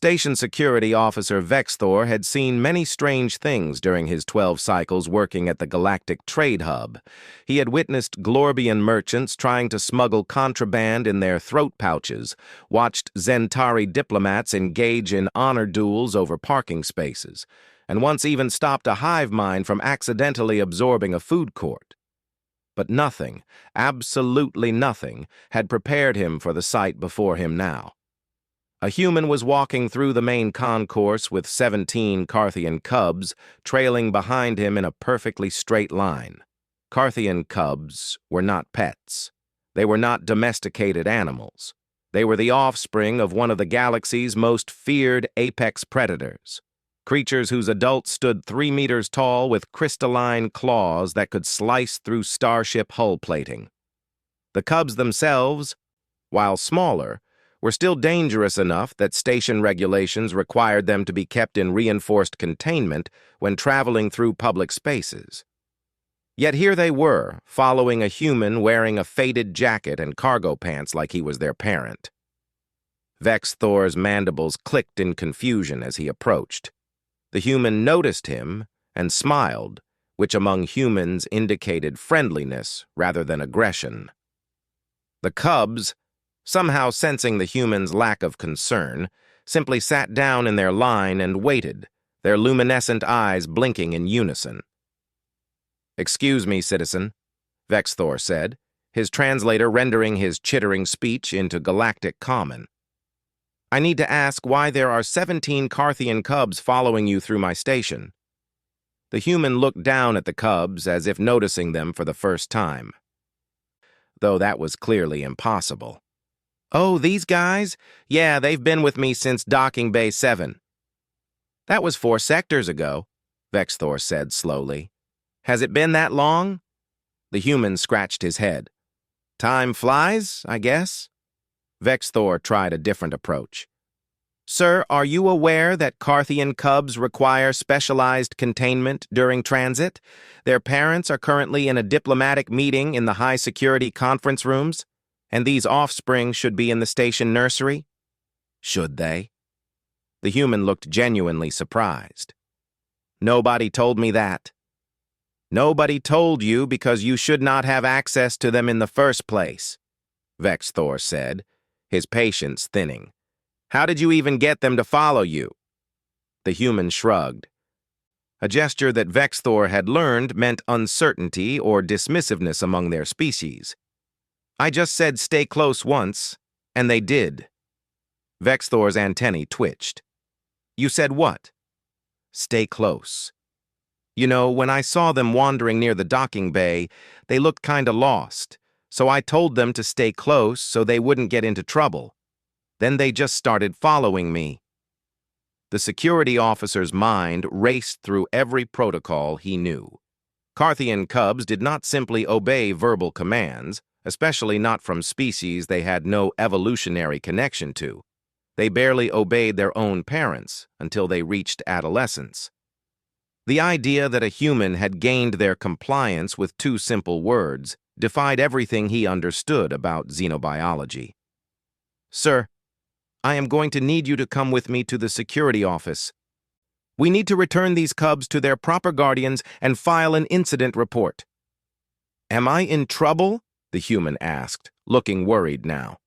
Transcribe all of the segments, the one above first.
Station Security Officer Vexthor had seen many strange things during his 12 cycles working at the Galactic Trade Hub. He had witnessed Glorbian merchants trying to smuggle contraband in their throat pouches, watched Zentari diplomats engage in honor duels over parking spaces, and once even stopped a hive mind from accidentally absorbing a food court. But nothing, absolutely nothing, had prepared him for the sight before him now. A human was walking through the main concourse with 17 Carthian cubs trailing behind him in a perfectly straight line. Carthian cubs were not pets. They were not domesticated animals. They were the offspring of one of the galaxy's most feared apex predators. Creatures whose adults stood 3 meters tall with crystalline claws that could slice through starship hull plating. The cubs themselves, while smaller, were still dangerous enough that station regulations required them to be kept in reinforced containment when traveling through public spaces. Yet here they were, following a human wearing a faded jacket and cargo pants like he was their parent. Vexthor's mandibles clicked in confusion as he approached. The human noticed him and smiled, which among humans indicated friendliness rather than aggression. The cubs, somehow sensing the human's lack of concern, simply sat down in their line and waited, their luminescent eyes blinking in unison. "Excuse me, citizen," Vexthor said, his translator rendering his chittering speech into galactic common. "I need to ask why there are 17 Carthian cubs following you through my station." The human looked down at the cubs as if noticing them for the first time, though that was clearly impossible. "Oh, these guys? Yeah, they've been with me since Docking Bay 7. "That was 4 sectors ago," Vexthor said slowly. "Has it been that long?" The human scratched his head. "Time flies, I guess." Vexthor tried a different approach. "Sir, are you aware that Carthian cubs require specialized containment during transit? Their parents are currently in a diplomatic meeting in the high-security conference rooms, and these offspring should be in the station nursery." "Should they?" The human looked genuinely surprised. "Nobody told me that." "Nobody told you because you should not have access to them in the first place," Vexthor said, his patience thinning. "How did you even get them to follow you?" The human shrugged. A gesture that Vexthor had learned meant uncertainty or dismissiveness among their species. "I just said stay close once, and they did." Vexthor's antennae twitched. "You said what?" "Stay close. You know, when I saw them wandering near the docking bay, they looked kinda lost, so I told them to stay close so they wouldn't get into trouble. Then they just started following me." The security officer's mind raced through every protocol he knew. Carthian cubs did not simply obey verbal commands, especially not from species they had no evolutionary connection to. They barely obeyed their own parents until they reached adolescence. The idea that a human had gained their compliance with 2 simple words defied everything he understood about xenobiology. "Sir, I am going to need you to come with me to the security office. We need to return these cubs to their proper guardians and file an incident report." "Am I in trouble?" the human asked, looking worried now.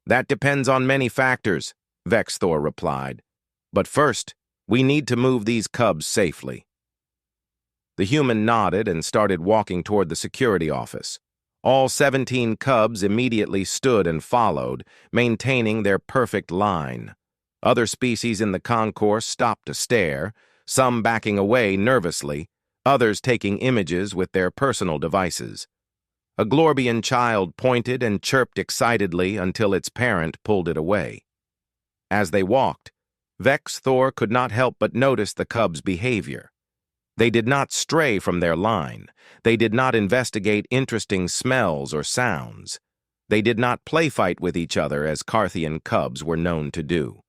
"That depends on many factors," Vexthor replied. "But first, we need to move these cubs safely." The human nodded and started walking toward the security office. All 17 cubs immediately stood and followed, maintaining their perfect line. Other species in the concourse stopped to stare, some backing away nervously, others taking images with their personal devices. A Glorbian child pointed and chirped excitedly until its parent pulled it away. As they walked, Vexthor could not help but notice the cubs' behavior. They did not stray from their line. They did not investigate interesting smells or sounds. They did not play fight with each other as Carthian cubs were known to do.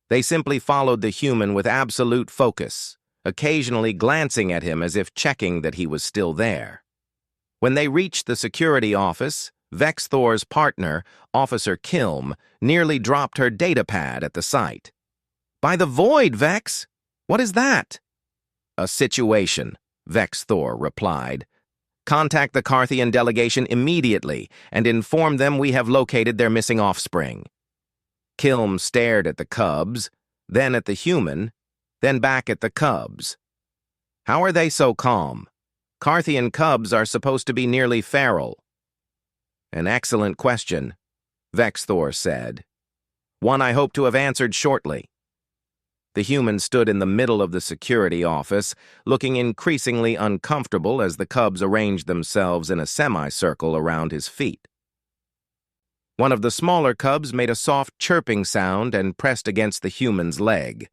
They simply followed the human with absolute focus, occasionally glancing at him as if checking that he was still there. When they reached the security office, Vexthor's partner, Officer Kilm, nearly dropped her datapad at the sight. "By the void, Vex! What is that?" "A situation," Vexthor replied. "Contact the Carthian delegation immediately and inform them we have located their missing offspring." Kilm stared at the cubs, then at the human, then back at the cubs. "How are they so calm? Carthian cubs are supposed to be nearly feral." "An excellent question," Vexthor said. "One I hope to have answered shortly." The human stood in the middle of the security office, looking increasingly uncomfortable as the cubs arranged themselves in a semicircle around his feet. One of the smaller cubs made a soft chirping sound and pressed against the human's leg.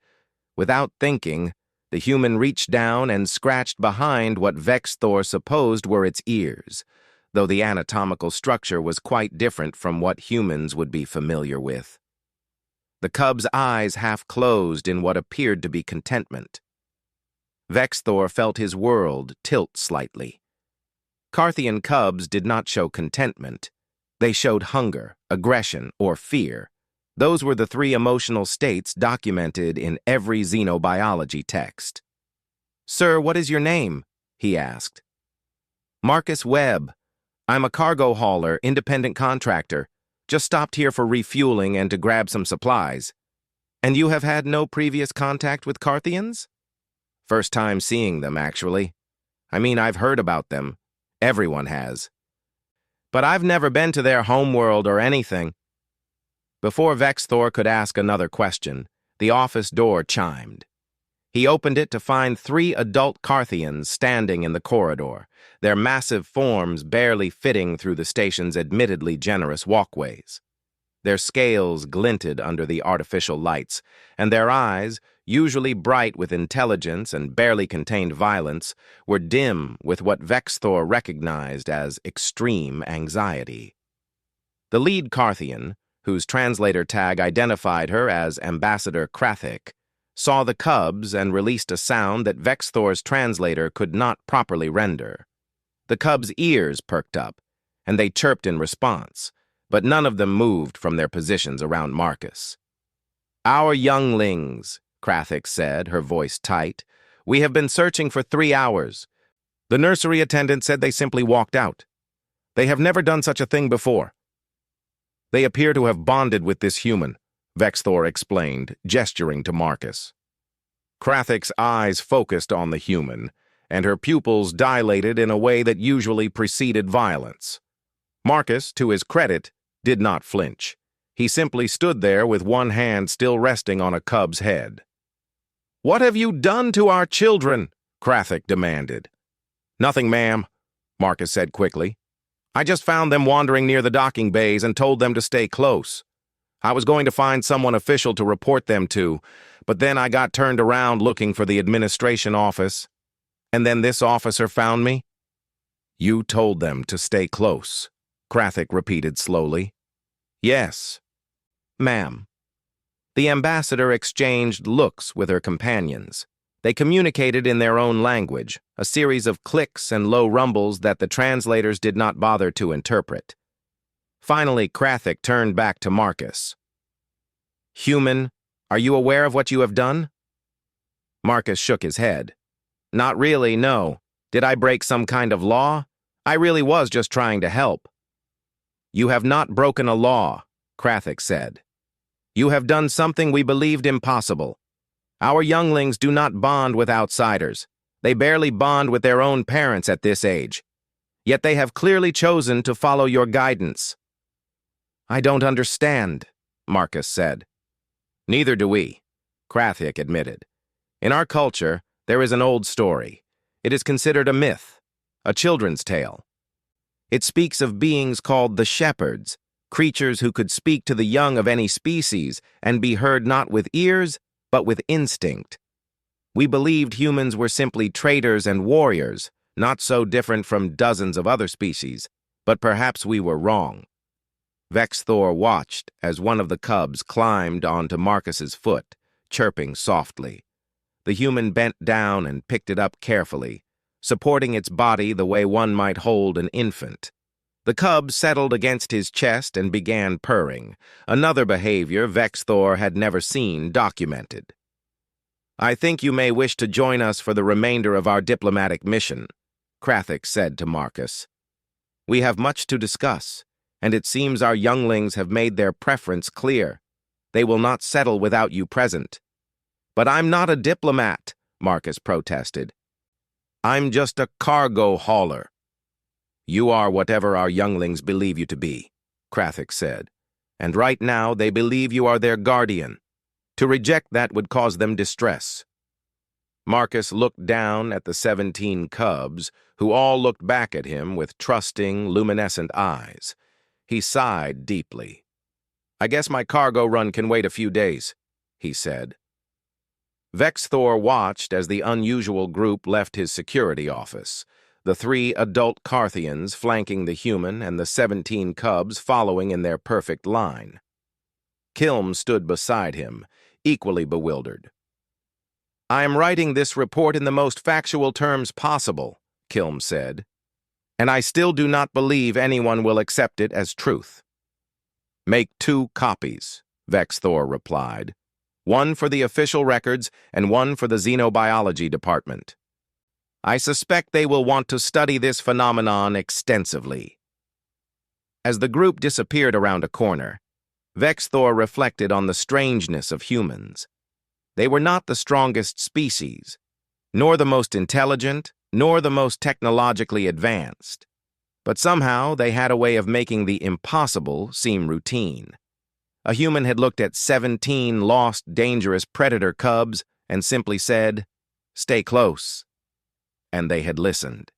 Without thinking, the human reached down and scratched behind what Vexthor supposed were its ears, though the anatomical structure was quite different from what humans would be familiar with. The cub's eyes half closed in what appeared to be contentment. Vexthor felt his world tilt slightly. Carthian cubs did not show contentment. They showed hunger, aggression, or fear. Those were the three emotional states documented in every xenobiology text. "Sir, what is your name?" he asked. "Marcus Webb. I'm a cargo hauler, independent contractor. Just stopped here for refueling and to grab some supplies." "And you have had no previous contact with Carthians?" "First time seeing them, actually. I mean, I've heard about them. Everyone has. But I've never been to their homeworld or anything." Before Vexthor could ask another question, the office door chimed. He opened it to find 3 adult Carthians standing in the corridor, their massive forms barely fitting through the station's admittedly generous walkways. Their scales glinted under the artificial lights, and their eyes, usually bright with intelligence and barely contained violence, were dim with what Vexthor recognized as extreme anxiety. The lead Carthian, whose translator tag identified her as Ambassador Krathic, saw the cubs and released a sound that Vexthor's translator could not properly render. The cubs' ears perked up, and they chirped in response, but none of them moved from their positions around Marcus. "Our younglings," Krathic said, her voice tight. "We have been searching for 3 hours. The nursery attendant said they simply walked out. They have never done such a thing before." "They appear to have bonded with this human," Vexthor explained, gesturing to Marcus. Krathic's eyes focused on the human, and her pupils dilated in a way that usually preceded violence. Marcus, to his credit, did not flinch. He simply stood there with one hand still resting on a cub's head. "What have you done to our children?" Krathic demanded. "Nothing, ma'am," Marcus said quickly. "I just found them wandering near the docking bays and told them to stay close. I was going to find someone official to report them to, but then I got turned around looking for the administration office. And then this officer found me." "You told them to stay close," Krathic repeated slowly. "Yes, ma'am." The ambassador exchanged looks with her companions. They communicated in their own language, a series of clicks and low rumbles that the translators did not bother to interpret. Finally, Krathic turned back to Marcus. "Human, are you aware of what you have done?" Marcus shook his head. "Not really, no. Did I break some kind of law? I really was just trying to help." "You have not broken a law," Krathic said. "You have done something we believed impossible. Our younglings do not bond with outsiders. They barely bond with their own parents at this age. Yet they have clearly chosen to follow your guidance." "I don't understand," Marcus said. "Neither do we," Krathic admitted. "In our culture, there is an old story. It is considered a myth, a children's tale. It speaks of beings called the shepherds, creatures who could speak to the young of any species and be heard not with ears, but with instinct. We believed humans were simply traders and warriors, not so different from dozens of other species, but perhaps we were wrong." Vexthor watched as one of the cubs climbed onto Marcus's foot, chirping softly. The human bent down and picked it up carefully, supporting its body the way one might hold an infant. The cub settled against his chest and began purring, another behavior Vexthor had never seen documented. "I think you may wish to join us for the remainder of our diplomatic mission," Krathik said to Marcus. "We have much to discuss, and it seems our younglings have made their preference clear. They will not settle without you present." "But I'm not a diplomat," Marcus protested. "I'm just a cargo hauler." "You are whatever our younglings believe you to be," Krathik said, "and right now they believe you are their guardian. To reject that would cause them distress." Marcus looked down at the 17 cubs, who all looked back at him with trusting, luminescent eyes. He sighed deeply. "I guess my cargo run can wait a few days," he said. Vexthor watched as the unusual group left his security office, the 3 adult Carthians flanking the human and the 17 cubs following in their perfect line. Kilm stood beside him, equally bewildered. "I am writing this report in the most factual terms possible," Kilm said, "and I still do not believe anyone will accept it as truth." "Make 2 copies," Vexthor replied. "One for the official records and one for the xenobiology department. I suspect they will want to study this phenomenon extensively." As the group disappeared around a corner, Vexthor reflected on the strangeness of humans. They were not the strongest species, nor the most intelligent, nor the most technologically advanced. But somehow they had a way of making the impossible seem routine. A human had looked at 17 lost, dangerous predator cubs and simply said, "Stay close." And they had listened.